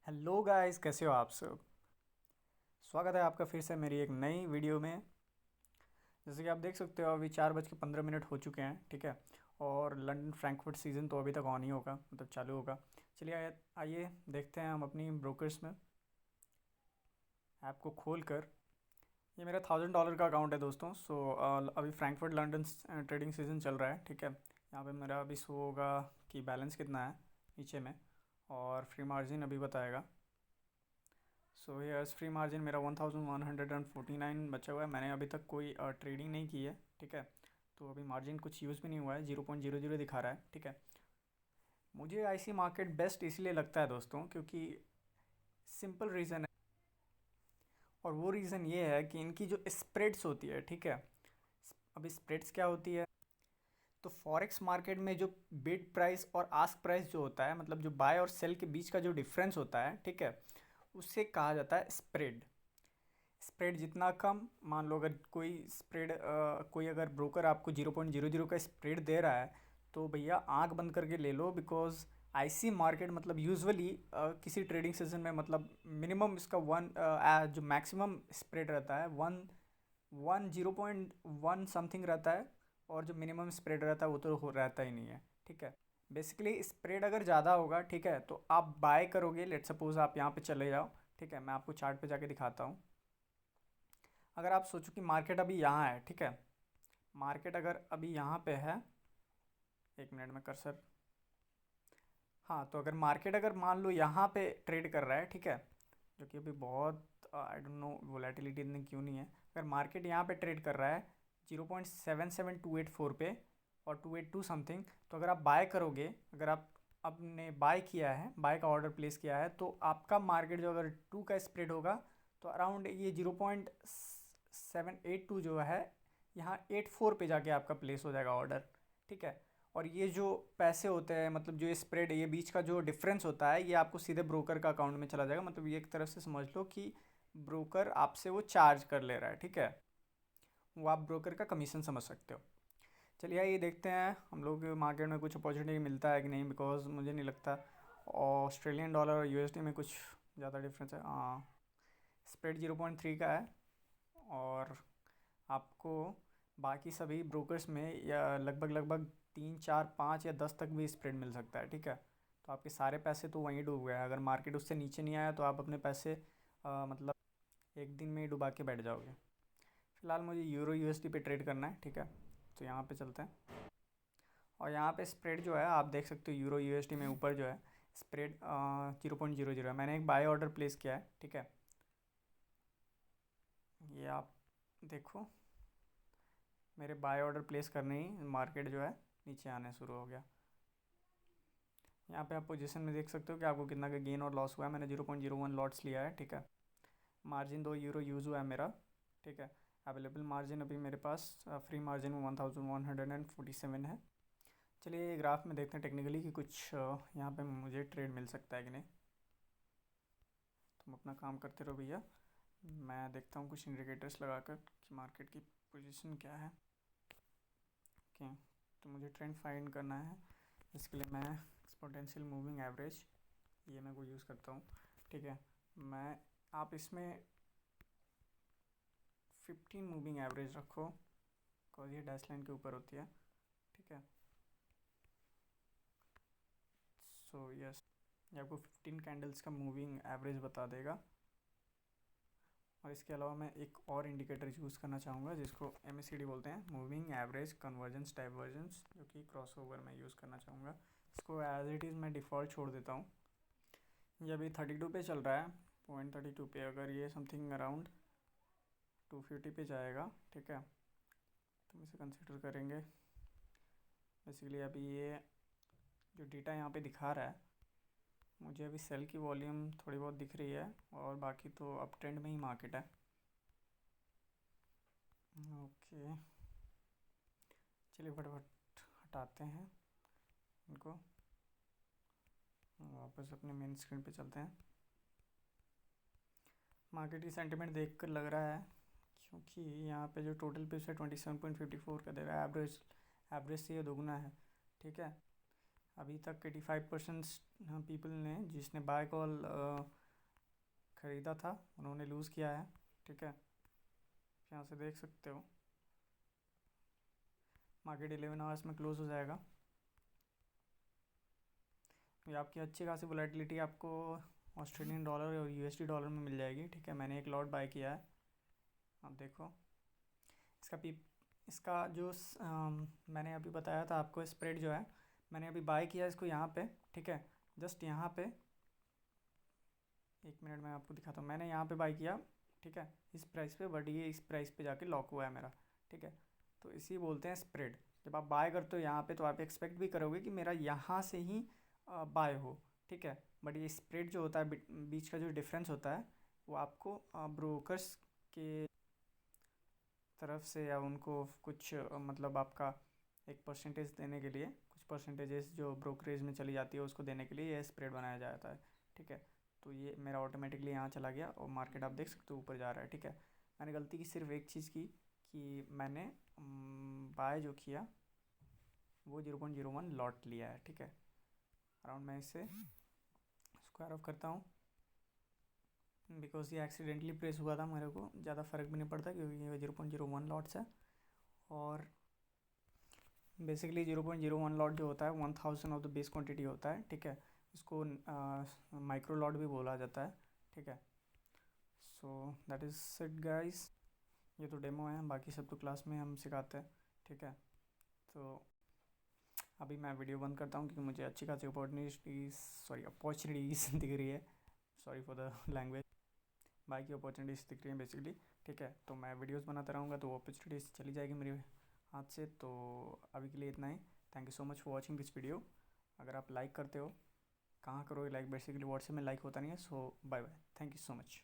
Hello guys, कैसे हो आप सब। स्वागत है आपका फिर से मेरी एक नई वीडियो में। जैसे कि आप देख सकते हो अभी 4:15 हो चुके हैं, ठीक है। और लंदन फ्रैंकफर्ट सीज़न तो अभी तक ऑन ही होगा, मतलब चालू होगा। चलिए आइए देखते हैं हम अपनी ब्रोकर्स में ऐप को खोल कर। ये मेरा $1000 का अकाउंट है दोस्तों। अभी फ्रैंकफर्ट लंदन ट्रेडिंग सीज़न चल रहा है, ठीक है। यहाँ पे मेरा अभी शो होगा कि बैलेंस कितना है नीचे में, और फ्री मार्जिन अभी बताएगा। सो यस, फ्री मार्जिन मेरा 1149 बचा हुआ है। मैंने अभी तक कोई ट्रेडिंग नहीं की है, ठीक है। तो अभी मार्जिन कुछ यूज़ भी नहीं हुआ है, 0.00 दिखा रहा है, ठीक है। मुझे आईसी मार्केट बेस्ट इसलिए लगता है दोस्तों, क्योंकि सिंपल रीज़न है। और वो रीज़न ये है कि इनकी जो स्प्रेड्स होती है, ठीक है। अभी स्प्रेड्स क्या होती है, तो फॉरेक्स मार्केट में जो बिड प्राइस और आस्क प्राइस जो होता है, मतलब जो बाय और सेल के बीच का जो डिफरेंस होता है, ठीक है, उससे कहा जाता है स्प्रेड। स्प्रेड जितना कम, मान लो अगर कोई अगर ब्रोकर आपको 0.00 का स्प्रेड दे रहा है, तो भैया आंख बंद करके ले लो। बिकॉज आईसी मार्केट मतलब यूजुअली किसी ट्रेडिंग सेशन में मतलब मिनिमम इसका जो मैक्सिमम स्प्रेड रहता है वन वन 0.1 समथिंग रहता है। और जो मिनिमम स्प्रेड रहता है वो तो रहता ही नहीं है, ठीक है। बेसिकली स्प्रेड अगर ज़्यादा होगा, ठीक है, तो आप बाय करोगे। लेट सपोज आप यहाँ पे चले जाओ, ठीक है, मैं आपको चार्ट पे जाके दिखाता हूँ। अगर आप सोचो कि मार्केट अभी यहाँ है, ठीक है, मार्केट अगर अभी यहाँ पे है, एक मिनट में कर्सर, हाँ, तो अगर मार्केट अगर मान लो यहाँ पे ट्रेड कर रहा है, ठीक है, जो कि अभी बहुत आई डोंट नो वोलेटिलिटी इतनी क्यों नहीं है। अगर मार्केट यहाँ पे ट्रेड कर रहा है 0.77284 पे और 282 समथिंग, तो अगर आप बाय करोगे, अगर आप आपने बाय किया है, बाय का ऑर्डर प्लेस किया है, तो आपका मार्केट जो अगर 2 का स्प्रेड होगा, तो अराउंड ये 0.782 जो है, यहाँ 84 पे जाके आपका प्लेस हो जाएगा ऑर्डर, ठीक है। और ये जो पैसे होते हैं, मतलब जो ये स्प्रेड है, ये बीच का जो डिफरेंस होता है, ये आपको सीधे ब्रोकर का अकाउंट में चला जाएगा। मतलब ये एक तरफ से समझ लो कि ब्रोकर आपसे वो चार्ज कर ले रहा है, ठीक है। वो आप ब्रोकर का कमीशन समझ सकते हो। चलिए ये देखते हैं हम लोग मार्केट में कुछ अपॉर्चुनिटी मिलता है कि नहीं। बिकॉज मुझे नहीं लगता ऑस्ट्रेलियन डॉलर और यूएसडी में कुछ ज़्यादा डिफरेंस है। हाँ, स्प्रेड 0.3 का है। और आपको बाकी सभी ब्रोकर्स में या लगभग लगभग 3 4 5 या 10 तक भी स्प्रेड मिल सकता है, ठीक है। तो आपके सारे पैसे तो वहीं डूब गए। अगर मार्केट उससे नीचे नहीं आया तो आप अपने पैसे मतलब एक दिन में ही डुबा के बैठ जाओगे। फिलहाल मुझे यूरो यूएसडी पे ट्रेड करना है, ठीक है। तो यहाँ पे चलते हैं। और यहाँ पे स्प्रेड जो है आप देख सकते हो, यूरो यूएसडी में ऊपर जो है स्प्रेड 0.00 है। मैंने एक बाय ऑर्डर प्लेस किया है, ठीक है। ये आप देखो, मेरे बाय ऑर्डर प्लेस करने ही मार्केट जो है नीचे आने शुरू हो गया। यहाँ पे आप पोजीशन में देख सकते हो कि आपको कितना का गेन और लॉस हुआ है। मैंने 0.01 लॉट्स लिया है, ठीक है। मार्जिन 2 यूरो यूज़ हुआ है मेरा, ठीक है। अवेलेबल मार्जिन अभी मेरे पास फ्री मार्जिन 1147 है। चलिए ग्राफ में देखते हैं टेक्निकली कि कुछ यहाँ पे मुझे ट्रेड मिल सकता है कि नहीं। तुम अपना काम करते रहो भैया, मैं देखता हूँ कुछ इंडिकेटर्स लगाकर कि मार्केट की पोजीशन क्या है। ओके, तो मुझे ट्रेंड फाइंड करना है। इसके लिए मैं एक्सपोनेंशियल मूविंग एवरेज, ये मैं को यूज़ करता हूँ, ठीक है। मैं आप इसमें 15 मूविंग एवरेज रखो, बिकॉज ये डैश लाइन के ऊपर होती है, ठीक है। सो यस, ये आपको 15 कैंडल्स का मूविंग एवरेज बता देगा। और इसके अलावा मैं एक और इंडिकेटर यूज़ करना चाहूँगा जिसको एम बोलते हैं, मूविंग एवरेज कन्वर्जेंस डाइवर्जेंस, जो कि क्रॉस ओवर में यूज़ करना चाहूँगा। इसको एज इट इज़ मैं डिफ़ॉल्ट छोड़ देता हूँ। ये अभी 32 पे चल रहा है, 0.32 पे। अगर ये समथिंग अराउंड 250 पे जाएगा, ठीक है, तो हम इसे कंसिडर करेंगे। बेसिकली अभी ये जो डेटा यहाँ पे दिखा रहा है, मुझे अभी सेल की वॉल्यूम थोड़ी बहुत दिख रही है, और बाकी तो अप ट्रेंड में ही मार्केट है। ओके, चलिए फटाफट हटाते हैं इनको, वापस अपने मेन स्क्रीन पे चलते हैं। मार्केट की सेंटिमेंट देख कर लग रहा है, क्योंकि यहाँ पे जो टोटल पिप्स है 27.54 का दे रहा है, एवरेज एवरेज से ये दोगुना है, ठीक है। अभी तक 85% पीपल ने जिसने बाय कॉल ख़रीदा था उन्होंने लूज़ किया है, ठीक है। यहाँ से देख सकते हो मार्केट 11 आवर्स में क्लोज़ हो जाएगा। ये आपकी अच्छी खासी वोलेटिलिटी आपको ऑस्ट्रेलियन डॉलर और यूएसडी डॉलर में मिल जाएगी, ठीक है। मैंने एक लॉट बाय किया है, आप देखो इसका पी इसका जो मैंने अभी बताया था आपको स्प्रेड जो है, मैंने अभी बाय किया इसको यहाँ पे, ठीक है। जस्ट यहाँ पे 1 मिनट में आपको दिखाता हूँ, मैंने यहाँ पे बाय किया, ठीक है, इस प्राइस पे, बट ये इस प्राइस पे जाके लॉक हुआ है मेरा, ठीक है। तो इसी बोलते हैं स्प्रेड। जब आप बाय करते हो यहाँ पे तो आप एक्सपेक्ट भी करोगे कि मेरा यहाँ से ही बाय हो, ठीक है। बट ये स्प्रेड जो होता है, बीच का जो डिफरेंस होता है, वो आपको ब्रोकर्स के तरफ से या उनको कुछ मतलब आपका एक परसेंटेज देने के लिए, कुछ परसेंटेजेस जो ब्रोकरेज में चली जाती है उसको देने के लिए ये स्प्रेड बनाया जाता है, ठीक है। तो ये मेरा ऑटोमेटिकली यहाँ चला गया और मार्केट आप देख सकते हो ऊपर जा रहा है, ठीक है। मैंने गलती की सिर्फ एक चीज़ की कि मैंने बाय जो किया वो 0.01 लॉट लिया है, ठीक है। अराउंड मैं इसे स्क्वायर ऑफ करता हूँ बिकॉज ये एक्सीडेंटली प्रेस हुआ था, मेरे को ज़्यादा फ़र्क भी नहीं पड़ता क्योंकि ये 0.01 लॉट्स है। और बेसिकली 0.01 लॉट जो होता है 1000 ऑफ द बेस क्वांटिटी होता है, ठीक है। इसको माइक्रो लॉट भी बोला जाता है, ठीक है। So that is it guys. ये तो डेमो है, बाकी सब तो क्लास में हम सिखाते हैं, ठीक है। तो अभी मैं वीडियो बंद करता हूँ क्योंकि मुझे अच्छी खासी अपॉर्चुनिटीज़ दिख रही है, सॉरी फॉर द लैंग्वेज, बाकी अपॉर्चुनिटीज़ दिख रही हैं बेसिकली, ठीक है। तो मैं वीडियोस बनाता रहूँगा तो अपॉर्चुनिटीज़ चली जाएगी मेरे हाथ से। तो अभी के लिए इतना ही। Thank you so much for watching this video. अगर आप लाइक करते हो, कहाँ करोगे लाइक, बेसिकली व्हाट्सएप में लाइक होता नहीं है। So bye bye, thank you so much.